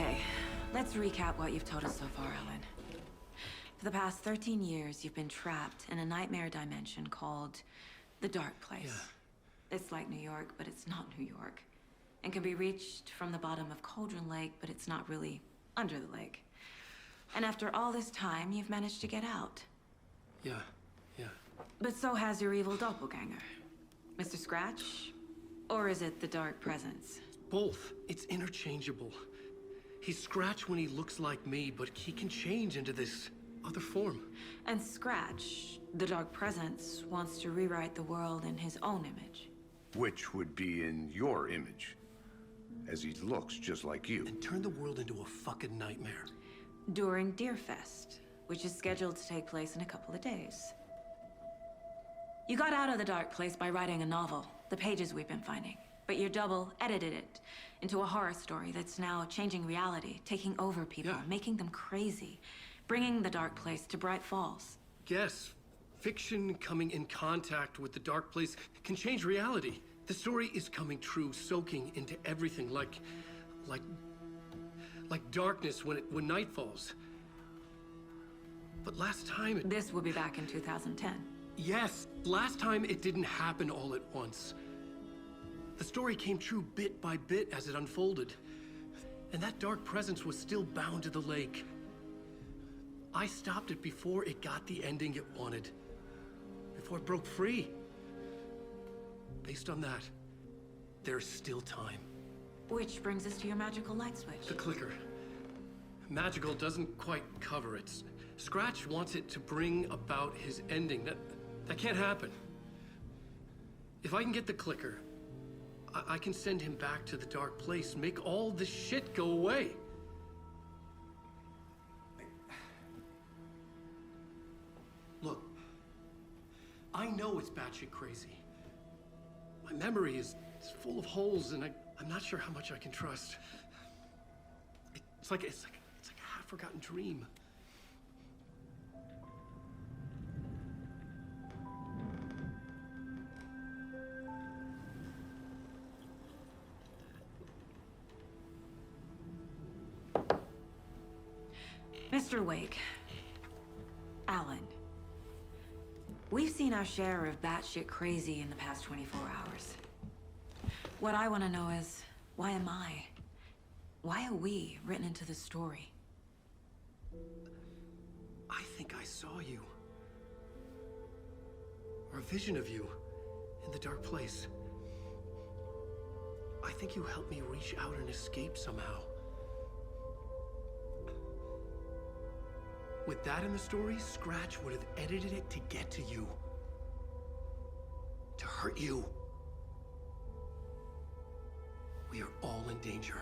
Okay, let's recap what you've told us so far, Alan. For the past 13 years, you've been trapped in a nightmare dimension called the Dark Place. Yeah. It's like New York, but it's not New York. And can be reached from the bottom of Cauldron Lake, but it's not really under the lake. And after all this time, you've managed to get out. Yeah. But so has your evil doppelganger. Mr. Scratch? Or is it the Dark Presence? Both. It's interchangeable. He's Scratch when he looks like me, but he can change into this other form. And Scratch, the Dark Presence, wants to rewrite the world in his own image. Which would be in your image, as he looks just like you. And turn the world into a fucking nightmare. During Deerfest, which is scheduled to take place in a couple of days. You got out of the Dark Place by writing a novel, the pages we've been finding. But your double edited it into a horror story that's now changing reality, taking over people, making them crazy, bringing the Dark Place to Bright Falls. Yes, fiction coming in contact with the Dark Place can change reality. The story is coming true, soaking into everything like darkness when night falls. But last time it... This will be back in 2010. Yes, last time it didn't happen all at once. The story came true bit by bit as it unfolded. And that dark presence was still bound to the lake. I stopped it before it got the ending it wanted. Before it broke free. Based on that, there's still time. Which brings us to your magical light switch. The clicker. Magical doesn't quite cover it. Scratch wants it to bring about his ending. That can't happen. If I can get the clicker, I can send him back to the Dark Place, make all this shit go away. Look, I know it's batshit crazy. My memory is full of holes, and I'm not sure how much I can trust. It's like a half-forgotten dream. Mr. Wake, Alan, we've seen our share of batshit crazy in the past 24 hours. What I want to know is, why am I? Why are we written into the story? I think I saw you. Or a vision of you in the Dark Place. I think you helped me reach out and escape somehow. With that in the story, Scratch would have edited it to get to you. To hurt you. We are all in danger.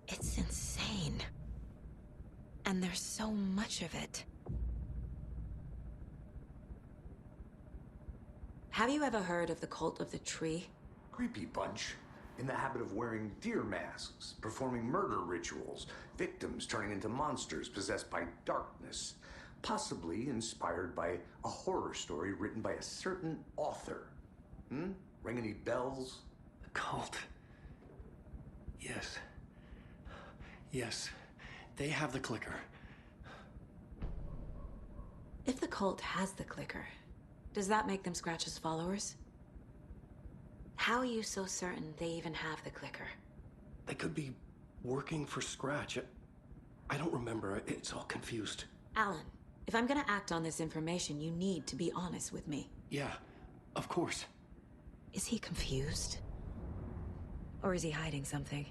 It's insane. And there's so much of it. Have you ever heard of the Cult of the Tree? Creepy bunch. In the habit of wearing deer masks, performing murder rituals, victims turning into monsters possessed by darkness, possibly inspired by a horror story written by a certain author. Ring any bells? The cult. Yes. Yes. They have the clicker. If the cult has the clicker, does that make them Scratch's followers? How are you so certain they even have the clicker? They could be working for Scratch. I don't remember. It's all confused. Alan, if I'm gonna act on this information, you need to be honest with me. Yeah, of course. Is he confused? Or is he hiding something?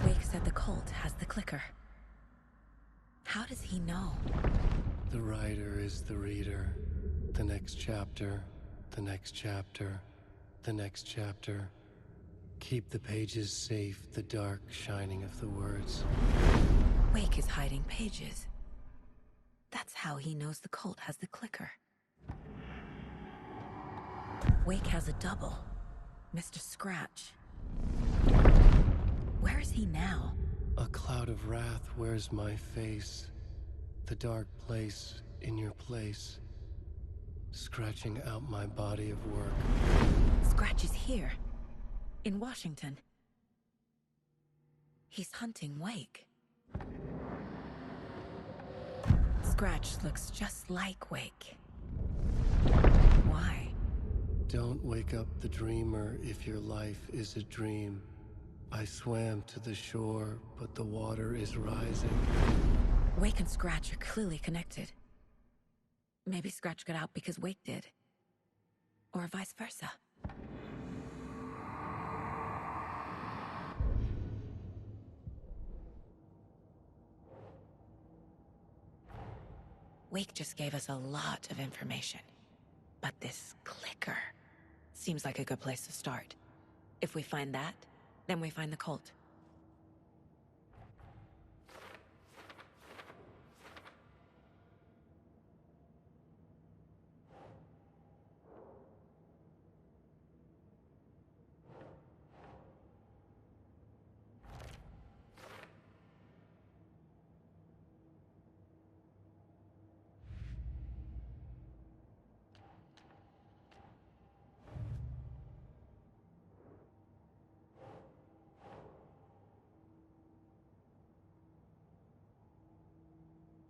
Wake said the cult has the clicker. How does he know? The writer is the reader. The next chapter, the next chapter, the next chapter. Keep the pages safe, the dark shining of the words. Wake is hiding pages. That's how he knows the cult has the clicker. Wake has a double. Mr. Scratch. Where is he now? A cloud of wrath wears my face. The dark place in your place. Scratching out my body of work. Scratch is here. In Washington. He's hunting Wake. Scratch looks just like Wake. Why? Don't wake up the dreamer if your life is a dream. I swam to the shore, but the water is rising. Wake and Scratch are clearly connected. Maybe Scratch got out because Wake did. Or vice versa. Wake just gave us a lot of information. But this clicker seems like a good place to start. If we find that, then we find the cult.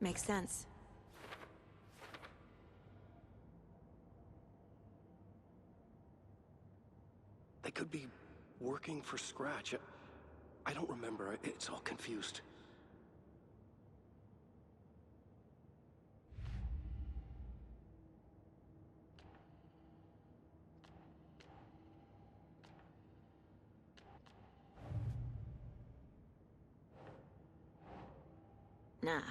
Makes sense. They could be working for Scratch. I don't remember. It's all confused. Nah.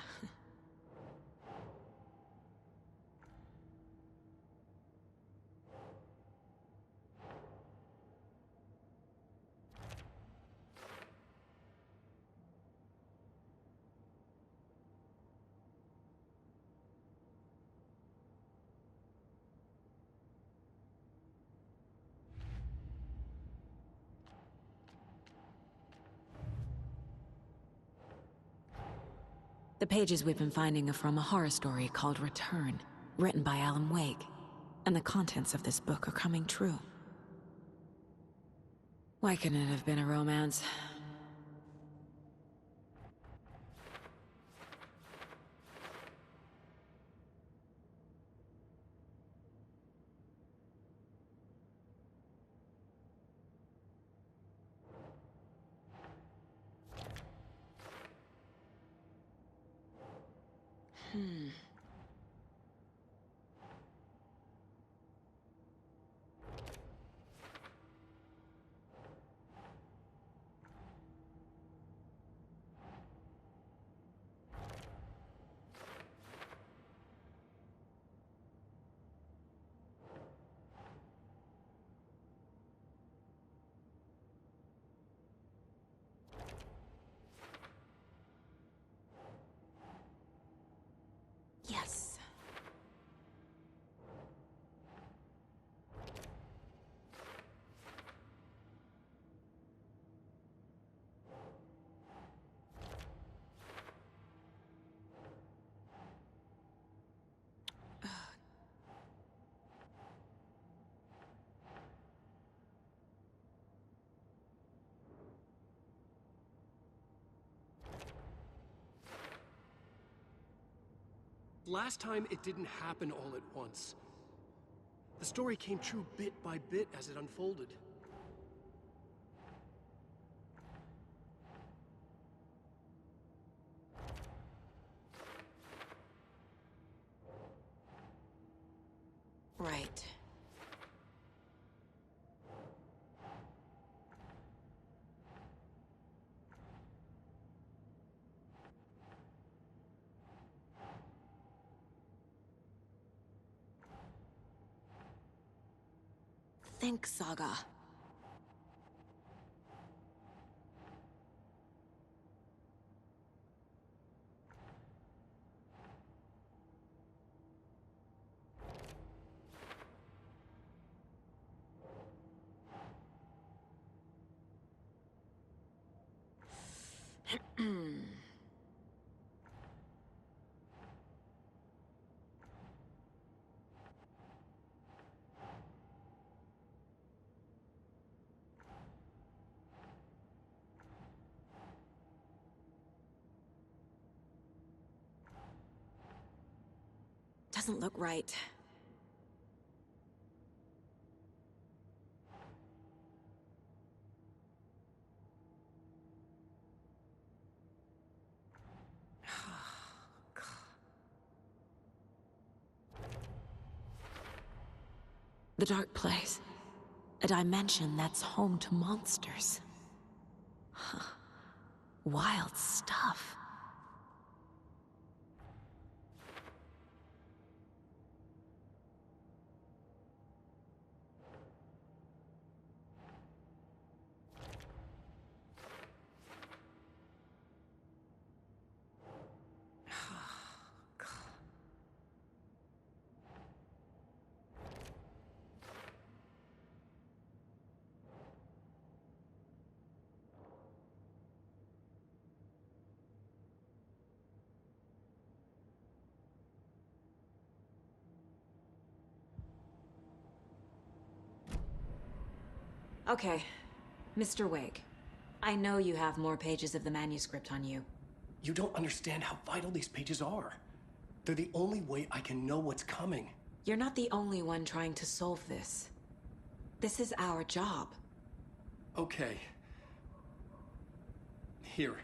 The pages we've been finding are from a horror story called Return, written by Alan Wake. And the contents of this book are coming true. Why couldn't it have been a romance? Yes. Last time, it didn't happen all at once. The story came true bit by bit as it unfolded. Right. Think, Saga. doesn't look right. The Dark Place. A dimension that's home to monsters. Huh. Wild stuff. Okay, Mr. Wake. I know you have more pages of the manuscript on you. You don't understand how vital these pages are. They're the only way I can know what's coming. You're not the only one trying to solve this. This is our job. Okay. Here.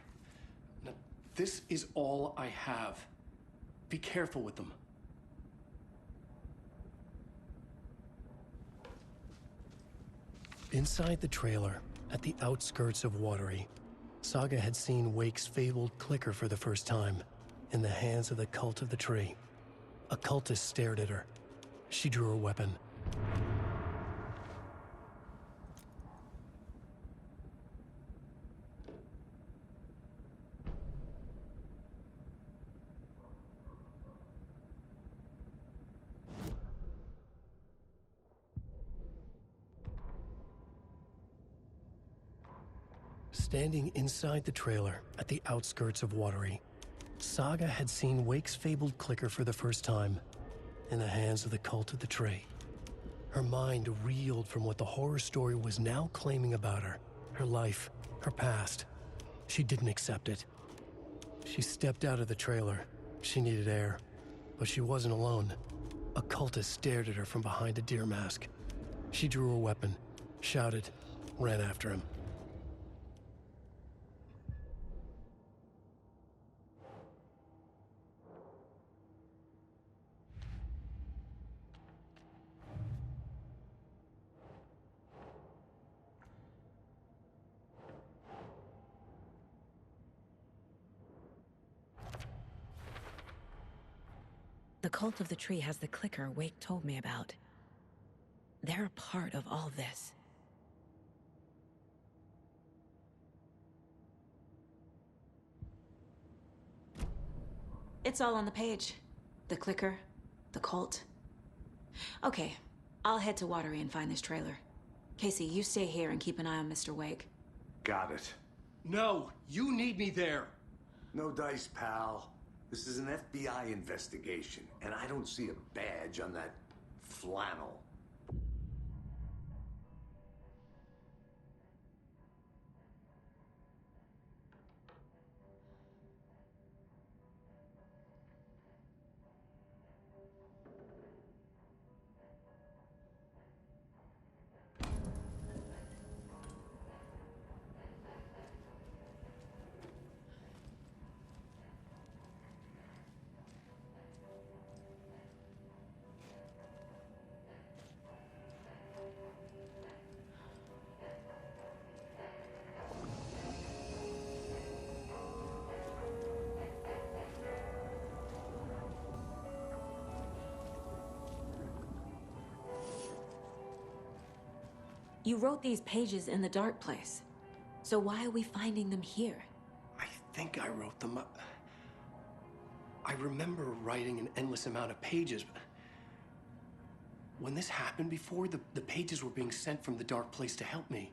Now, this is all I have. Be careful with them. Inside the trailer, at the outskirts of WATERY, Saga had seen Wake's fabled clicker for the first time, in the hands of the Cult of the Tree. A cultist stared at her. She drew her weapon. Standing inside the trailer at the outskirts of WATERY, Saga had seen Wake's fabled clicker for the first time, in the hands of the Cult of the Tree. Her mind reeled from what the horror story was now claiming about her, her life, her past. She didn't accept it. She stepped out of the trailer. She needed air, but she wasn't alone. A cultist stared at her from behind a deer mask. She drew her weapon, shouted, ran after him. The Cult of the Tree has the clicker Wake told me about. They're a part of all this. It's all on the page. The clicker, the cult. Okay, I'll head to WATERY and find this trailer. Casey, you stay here and keep an eye on Mr. Wake. Got it. No, you need me there. No dice, pal. This is an FBI investigation, and I don't see a badge on that flannel. You wrote these pages in the Dark Place. So why are we finding them here? I think I wrote them. I remember writing an endless amount of pages, but when this happened before, the pages were being sent from the Dark Place to help me.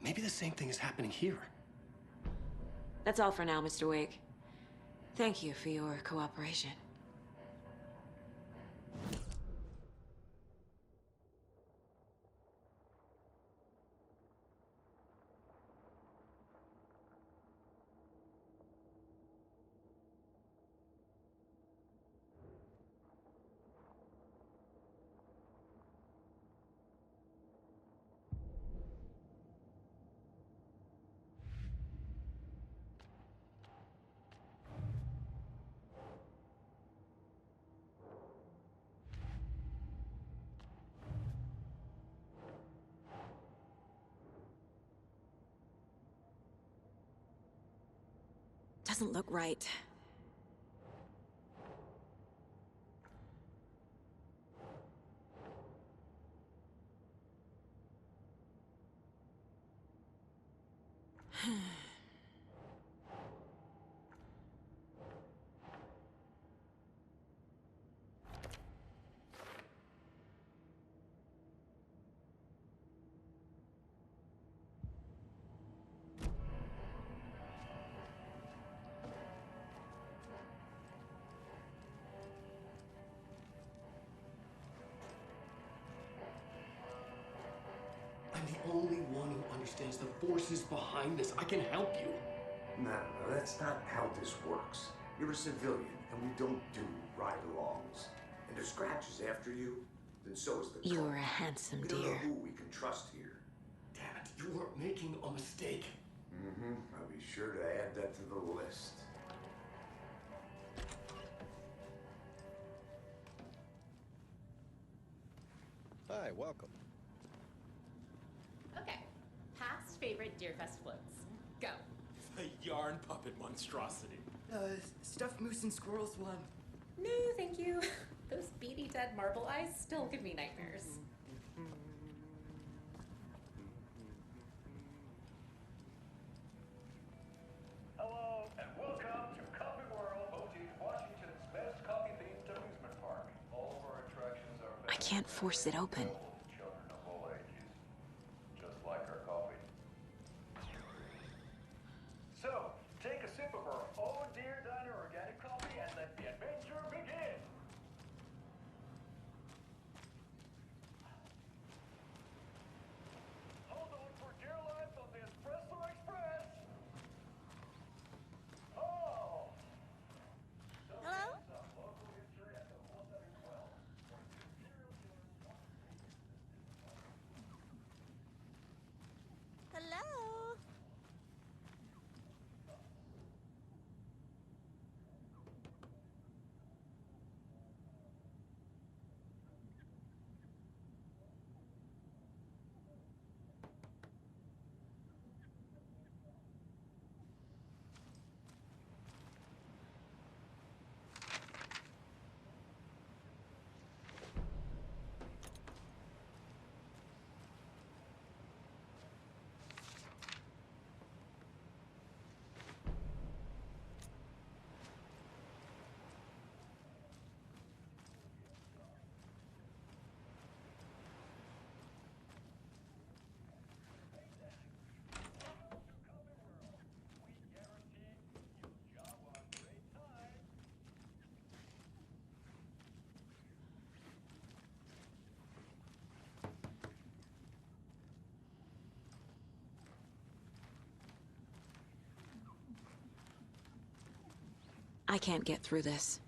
Maybe the same thing is happening here. That's all for now, Mr. Wake. Thank you for your cooperation. Doesn't look right. I'm the only one who understands the forces behind this. I can help you. No, that's not how this works. You're a civilian, and we don't do ride-alongs. And if Scratch is after you, then so is the You're cult. a handsome We don't know dear. who we can trust here. Damn it, you are making a mistake. I'll be sure to add that to the list. Hi, welcome. Okay. Past favorite Deerfest floats. Go. The yarn puppet monstrosity. Stuffed moose and squirrels one. No, thank you. Those beady dead marble eyes still give me nightmares. Hello, and welcome to Coffee World, voted Washington's best coffee-themed amusement park. All of our attractions are I can't force it open. available to children of all ages, just like our coffee. So, take a sip of our Oh Dear Diner organic coffee and let the adventure begin. Hold on for dear life on the Espresso Express. Oh! Hello? Some local history at the 112. Hello? I can't get through this.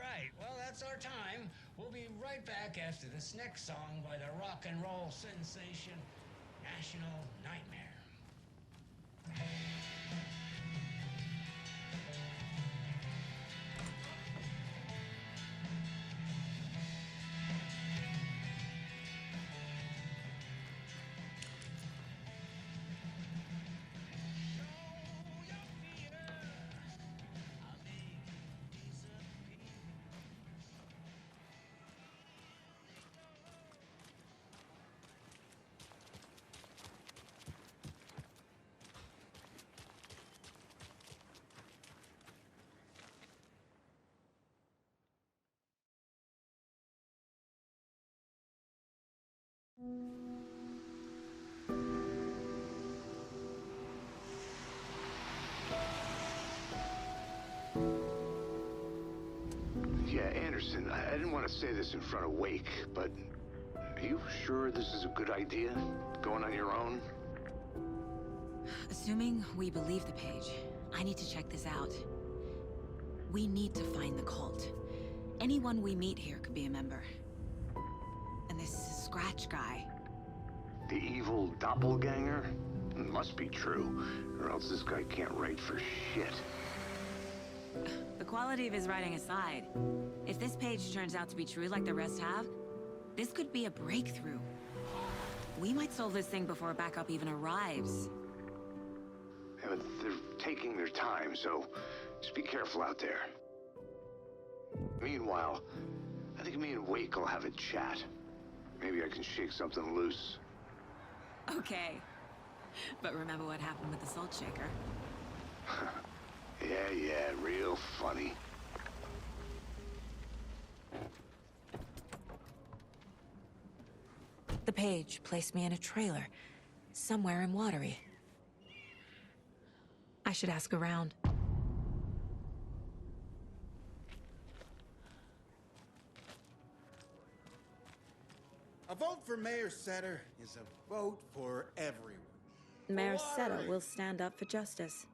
Right, well, that's our time. We'll be right back after this next song by the rock and roll sensation, National Nightmare. Anderson, I didn't want to say this in front of Wake, but are you sure this is a good idea? Going on your own? Assuming we believe the page, I need to check this out. We need to find the cult. Anyone we meet here could be a member. And this Scratch guy. The evil doppelganger? Must be true, or else this guy can't write for shit. The quality of his writing aside, if this page turns out to be true like the rest have, this could be a breakthrough. We might solve this thing before backup even arrives. Yeah, but they're taking their time, so just be careful out there. Meanwhile, I think me and Wake will have a chat. Maybe I can shake something loose. Okay. But remember what happened with the Salt Shaker? Yeah, real funny. The page placed me in a trailer, somewhere in WATERY. I should ask around. A vote for Mayor Setter is a vote for everyone. Mayor Seta WATERY. will stand up for justice.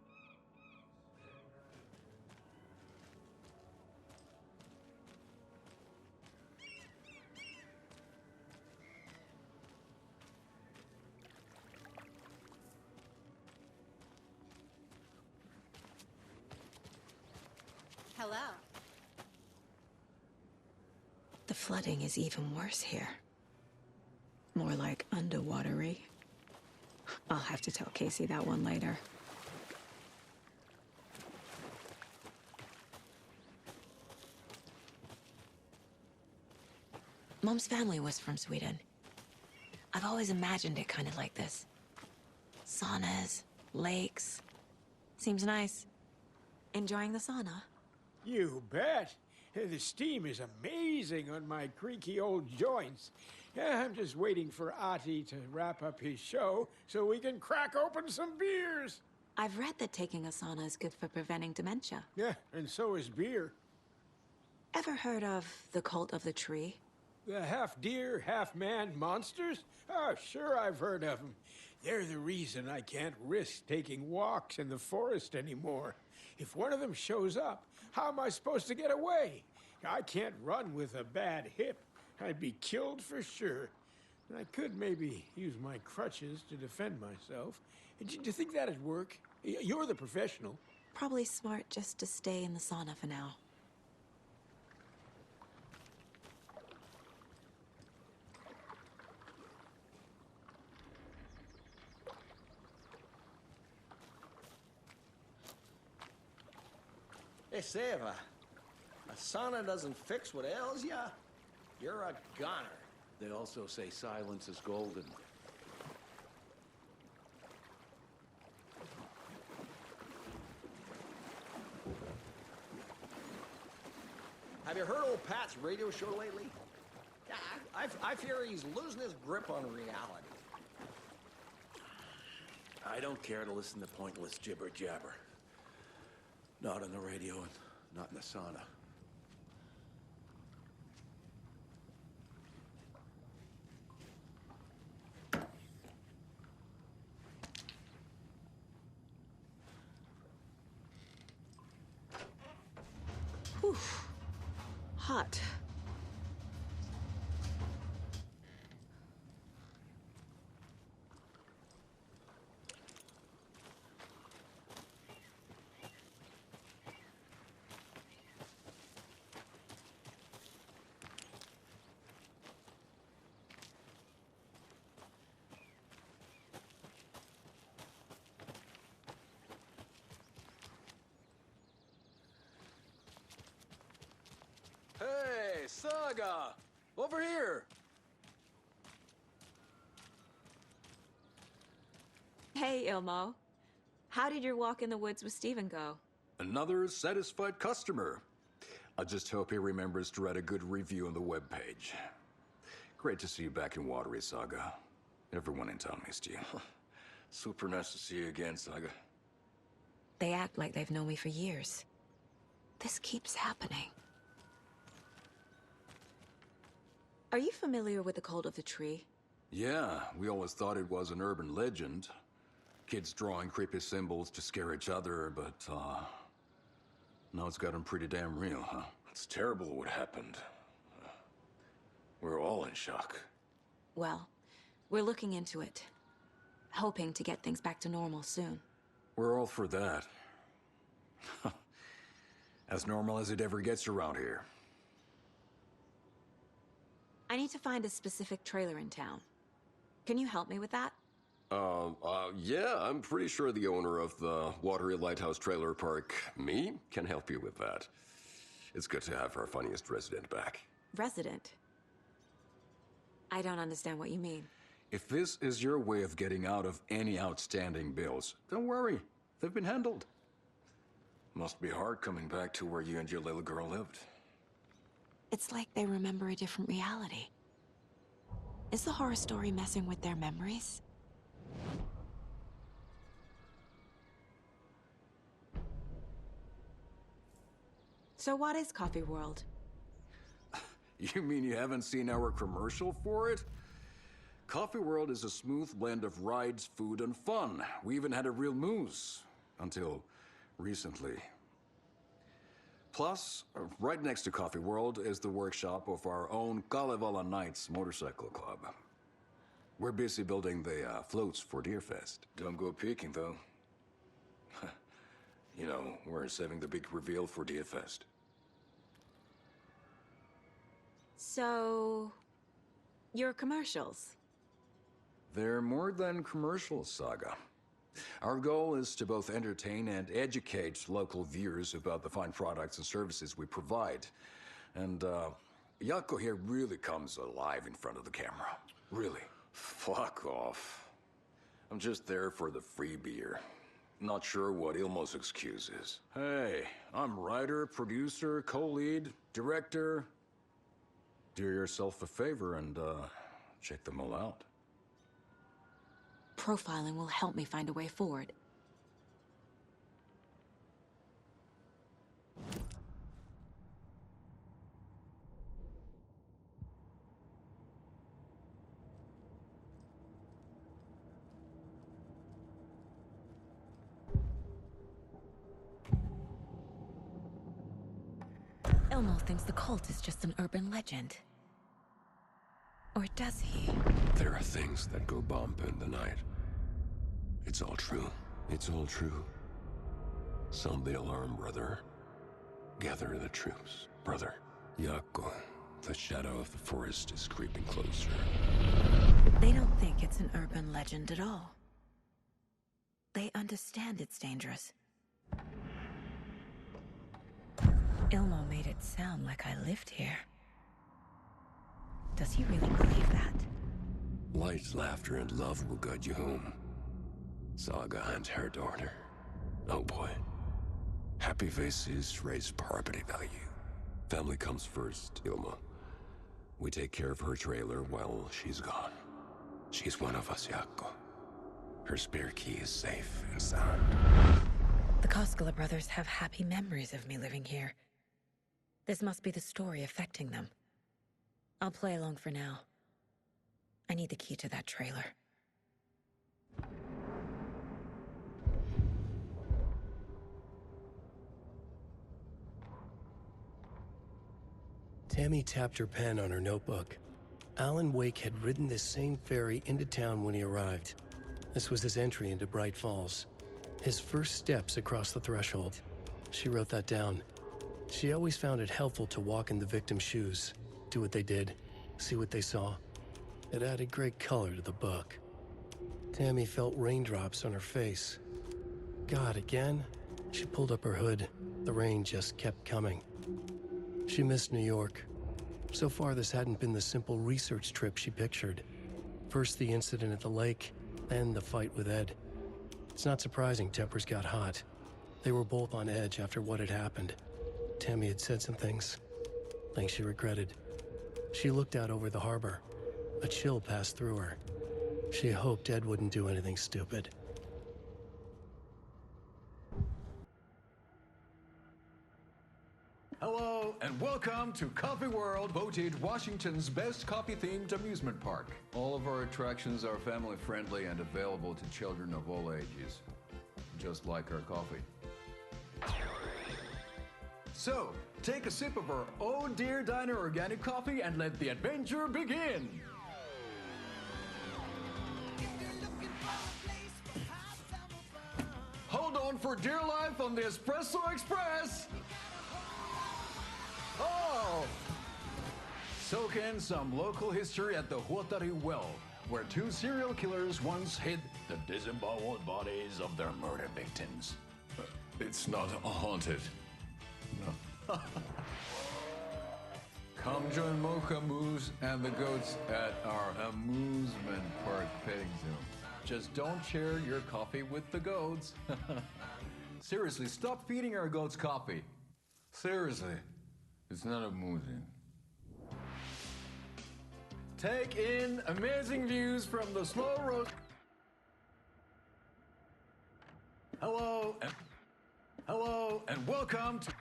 Hello. The flooding is even worse here. More like underwatery. I'll have to tell Casey that one later. Mom's family was from Sweden. I've always imagined it kind of like this. Saunas, lakes. Seems nice. Enjoying the sauna? You bet. The steam is amazing on my creaky old joints. I'm just waiting for Ati to wrap up his show so we can crack open some beers. I've read that taking a sauna is good for preventing dementia. Yeah, and so is beer. Ever heard of the cult of the tree? The half-deer, half-man monsters? Oh, sure I've heard of them. They're the reason I can't risk taking walks in the forest anymore. If one of them shows up, how am I supposed to get away? I can't run with a bad hip. I'd be killed for sure. I could maybe use my crutches to defend myself. Do you think that'd work? You're the professional. Probably smart just to stay in the sauna for now. They say if a sauna doesn't fix what ails ya, you're a goner. They also say silence is golden. Have you heard old Pat's radio show lately? Yeah, I fear he's losing his grip on reality. I don't care to listen to pointless jibber-jabber. Not on the radio and not in the sauna. Whew. Hot. Hey, Saga! Over here! Hey, Ilmo. How did your walk in the woods with Steven go? Another satisfied customer. I just hope he remembers to write a good review on the webpage. Great to see you back in WATERY, Saga. Everyone in town missed you. Super nice to see you again, Saga. They act like they've known me for years. This keeps happening. Are you familiar with the Cult of the Tree? Yeah, we always thought it was an urban legend. Kids drawing creepy symbols to scare each other, but, now it's gotten pretty damn real, huh? It's terrible what happened. We're all in shock. Well, we're looking into it. Hoping to get things back to normal soon. We're all for that. As normal as it ever gets around here. I need to find a specific trailer in town. Can you help me with that? Yeah, I'm pretty sure the owner of the Watery Lighthouse Trailer Park, me, can help you with that. It's good to have our funniest resident back. Resident? I don't understand what you mean. If this is your way of getting out of any outstanding bills, don't worry. They've been handled. Must be hard coming back to where you and your little girl lived. It's like they remember a different reality. Is the horror story messing with their memories? So what is Coffee World? You mean you haven't seen our commercial for it? Coffee World is a smooth blend of rides, food, and fun. We even had a real moose. Until recently. Plus, right next to Coffee World is the workshop of our own Kalevala Knights Motorcycle Club. We're busy building the floats for Deerfest. Don't go peeking, though. You know, we're saving the big reveal for Deerfest. So... your commercials? They're more than commercials, Saga. Our goal is to both entertain and educate local viewers about the fine products and services we provide. And, Jaakko here really comes alive in front of the camera. Really. Fuck off. I'm just there for the free beer. Not sure what Ilmo's excuse is. Hey, I'm writer, producer, co-lead, director. Do yourself a favor and, check them all out. Profiling will help me find a way forward. Ilmo thinks the cult is just an urban legend. Or does he? There are things that go bump in the night. It's all true. It's all true. Sound the alarm, brother. Gather the troops, brother. Jaakko, the shadow of the forest is creeping closer. They don't think it's an urban legend at all. They understand it's dangerous. Ilmo made it sound like I lived here. Does he really believe that? Light, laughter, and love will guide you home. Saga and her daughter. Oh boy. Happy faces raise property value. Family comes first, Ilma. We take care of her trailer while she's gone. She's one of us, Jaakko. Her spare key is safe and sound. The Koskela brothers have happy memories of me living here. This must be the story affecting them. I'll play along for now. I need the key to that trailer. Tammy tapped her pen on her notebook. Alan Wake had ridden this same ferry into town when he arrived. This was his entry into Bright Falls. His first steps across the threshold. She wrote that down. She always found it helpful to walk in the victim's shoes, do what they did, see what they saw. It added great color to the book. Tammy felt raindrops on her face. God, again? She pulled up her hood. The rain just kept coming. She missed New York. So far, this hadn't been the simple research trip she pictured. First the incident at the lake, then the fight with Ed. It's not surprising tempers got hot. They were both on edge after what had happened. Tammy had said some things she regretted. She looked out over the harbor. A chill passed through her. She hoped Ed wouldn't do anything stupid. Hello, Hello, and welcome to Coffee World, voted Washington's best coffee-themed amusement park. All of our attractions are family-friendly and available to children of all ages, just like our coffee. So, take a sip of our Oh Dear Diner organic coffee and let the adventure begin! Hold on for dear life on the Espresso Express! Oh! Soak in some local history at the WATERY well, where two serial killers once hid the disemboweled bodies of their murder victims. It's not haunted. No. Come join Mocha Moose and the goats at our amusement park petting zoo. Just don't share your coffee with the goats. Seriously, stop feeding our goats coffee. Seriously, it's not amusing. Take in amazing views from the slow road. Hello and welcome to...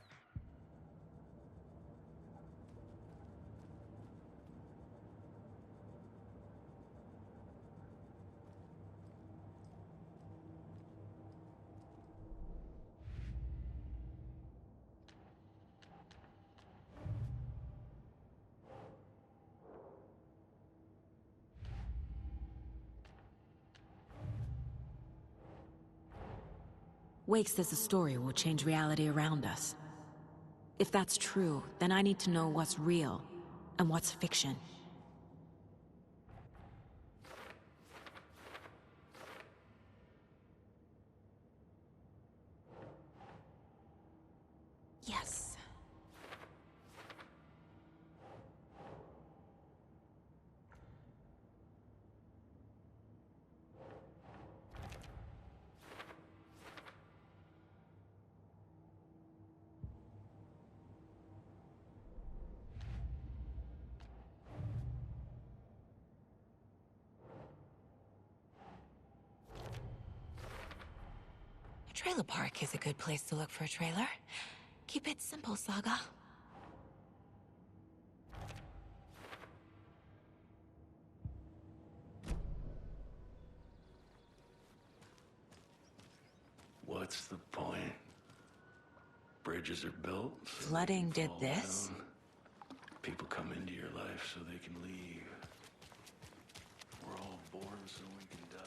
Wake says the story will change reality around us. If that's true, then I need to know what's real and what's fiction. Yes. Trailer park is a good place to look for a trailer. Keep it simple, Saga. What's the point? Bridges are built. So Flooding did fall this? down. People come into your life so they can leave. We're all born so we can die.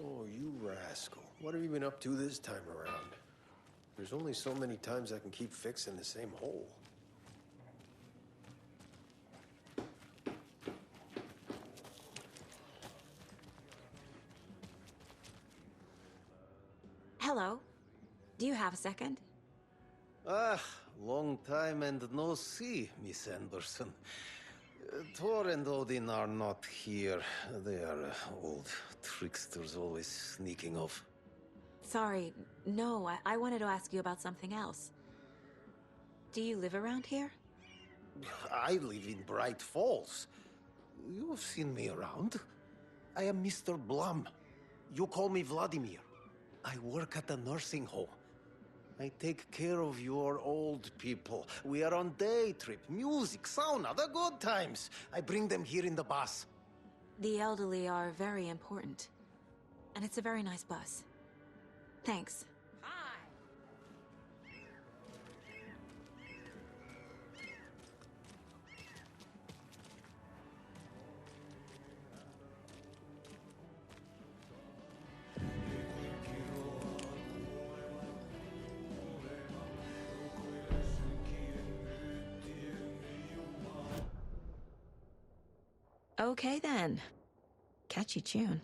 Oh, you rascal. What have you been up to this time around? There's only so many times I can keep fixing the same hole. Hello. Do you have a second? Ah, long time and no see, Miss Anderson. Tor and Odin are not here. They are old tricksters always sneaking off. Sorry, no, I wanted to ask you about something else. Do you live around here? I live in Bright Falls. You have seen me around. I am Mr. Blum. You call me Vladimir. I work at a nursing home. I take care of your old people. We are on day trip, music, sauna, the good times. I bring them here in the bus. The elderly are very important. And it's a very nice bus. Thanks. Okay then. Catchy tune.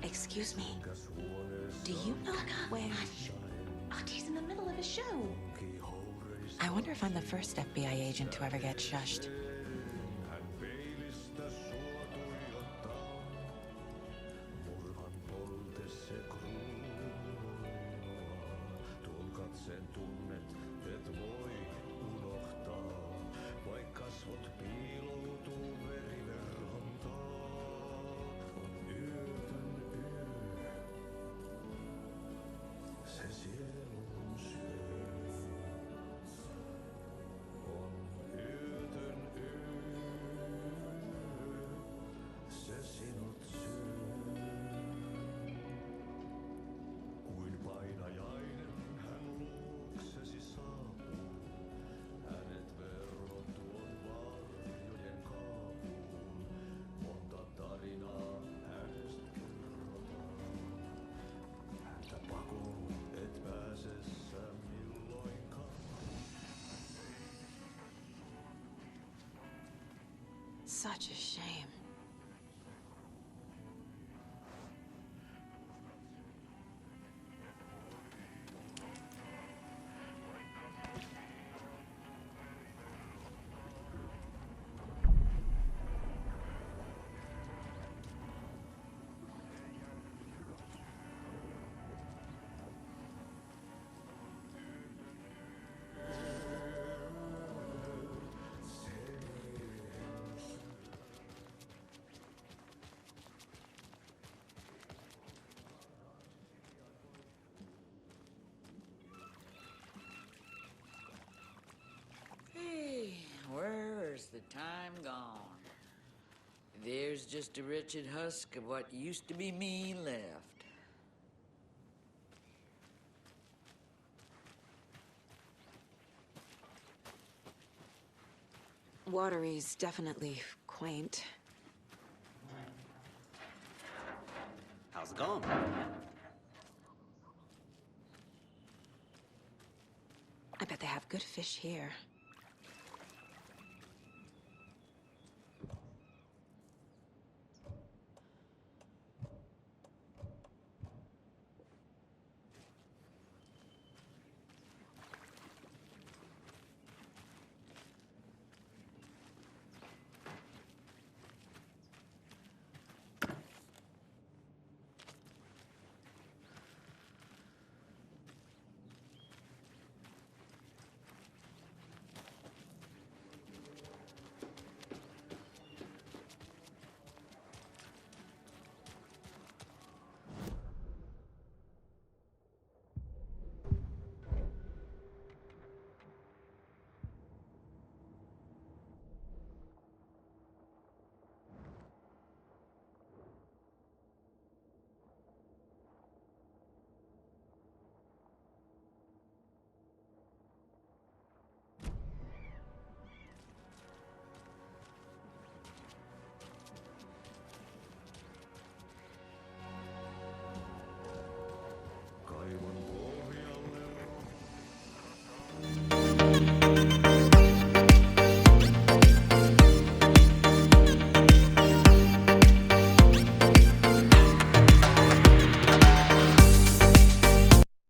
Excuse me. Do you know where... He's in the middle of a show. I wonder if I'm the first FBI agent to ever get shushed. Such a shame. Where's the time gone? There's just a wretched husk of what used to be me left. WATERY's definitely quaint. How's it going? I bet they have good fish here.